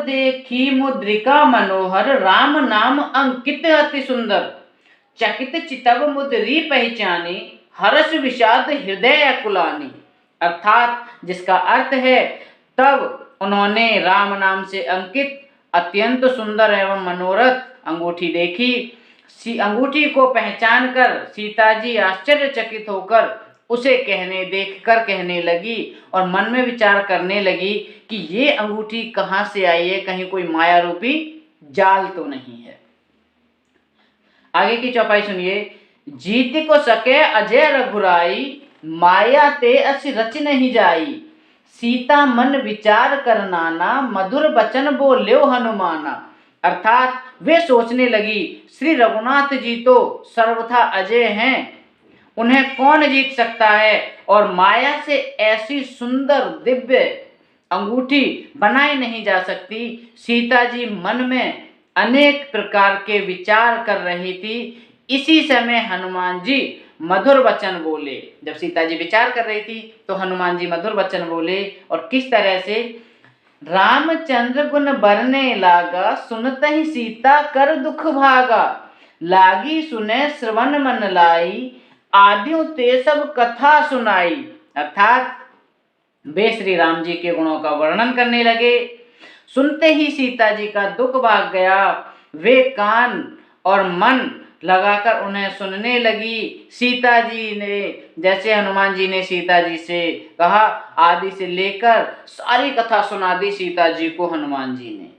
देखी मुद्रिका मनोहर, राम नाम अंकित अति सुंदर। चकित चितव मुद्री पहचानी, हर्ष विषाद हृदय अकुलानी। अर्थात जिसका अर्थ है, तब उन्होंने राम नाम से अंकित अत्यंत सुंदर एवं मनोरथ अंगूठी देखी। अंगूठी को पहचान कर सीता जी आश्चर्यचकित होकर उसे देखकर कहने लगी और मन में विचार करने लगी कि ये अंगूठी कहाँ से आई है, कहीं कोई माया रूपी जाल तो नहीं है। आगे की चौपाई सुनिए। जीत को सके अजय रघुराई, माया ते असि रच नहीं जाई। सीता मन विचार कर नाना, मधुर बचन बोल्यो हनुमाना। अर्थात वे सोचने लगी, श्री रघुनाथ जी तो सर्वथा अजय हैं, उन्हें कौन जीत सकता है, और माया से ऐसी सुंदर दिव्य अंगूठी बनाई नहीं जा सकती। सीता जी मन में अनेक प्रकार के विचार कर रही थी। इसी समय हनुमान जी मधुर वचन बोले। जब सीता जी विचार कर रही थी तो हनुमान जी मधुर वचन बोले, और किस तरह से, रामचंद्र गुण बरने लागा, सुनत ही सीता कर दुख भागा। लागी सुने श्रवण मन लाई, आद्यों ते सब कथा सुनाई। अर्थात वे श्री राम जी के गुणों का वर्णन करने लगे। सुनते ही सीता जी का दुख भाग गया। वे कान और मन लगाकर उन्हें सुनने लगी। सीता जी ने, जैसे हनुमान जी ने सीता जी से कहा, आदि से लेकर सारी कथा सुना दी सीता जी को हनुमान जी ने।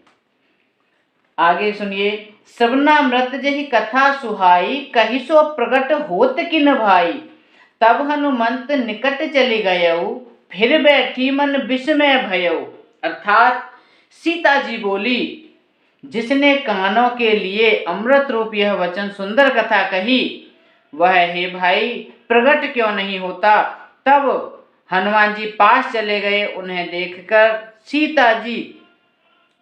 आगे सुनिए। श्रवणामृत जहि कथा सुहाई, कहि सो प्रगट होत किन भाई। तब हनुमंत निकट चली गयऊ, फिर बैठी मन विस्मय भयऊ। अर्थात सीता जी बोली, जिसने कानों के लिए अमृत रूप यह वचन सुंदर कथा कही, वह हे भाई प्रकट क्यों नहीं होता। तब हनुमान जी पास चले गए। उन्हें देखकर सीता जी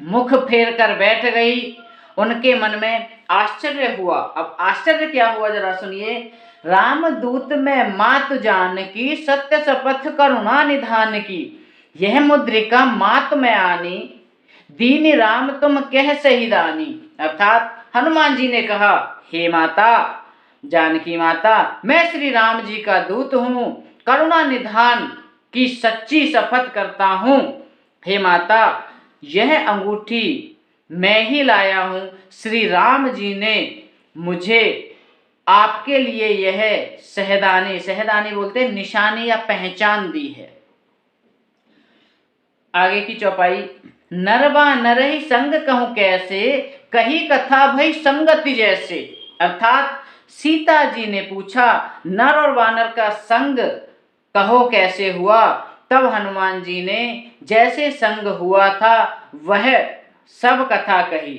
मुख फेर कर बैठ गई। उनके मन में आश्चर्य हुआ। अब आश्चर्य क्या हुआ जरा सुनिए। रामदूत में मात जान की, सत्य शपथ करुणा निधान की। यह मुद्रिका मात में आनी, दीन राम तुम कह सही दानी। अर्थात हनुमान जी ने कहा, हे माता जानकी माता, मैं श्री राम जी का दूत हूँ, करुणा निधान की सच्ची शपथ करता हूँ। हे माता, यह अंगूठी मैं ही लाया हूँ। श्री राम जी ने मुझे आपके लिए यह सहदानी, सहदानी बोलते हैं निशानी या पहचान दी है। आगे की चौपाई। नरवा नरहि संग कहूँ कैसे, कही कथा भई संगति जैसे। अर्थात सीता जी ने पूछा, नर और वानर का संग कहो कैसे हुआ। तब हनुमान जी ने जैसे संग हुआ था वह सब कथा कही।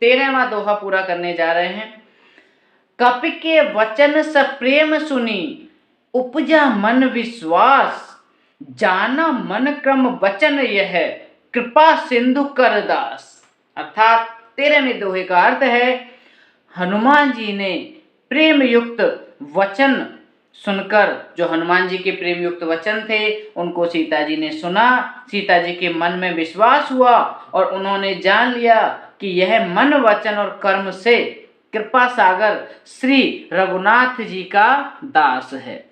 13वां दोहा पूरा करने जा रहे हैं। कपि के वचन सप्रेम सुनी, उपजा मन विश्वास। जाना मन क्रम वचन यह, कृपा सिंधु कर दास। अर्थात 13वें दोहे का अर्थ है, हनुमान जी ने प्रेम युक्त वचन सुनकर, जो हनुमान जी के प्रेम युक्त वचन थे उनको सीता जी ने सुना। सीता जी के मन में विश्वास हुआ और उन्होंने जान लिया कि यह मन वचन और कर्म से कृपा सागर श्री रघुनाथ जी का दास है।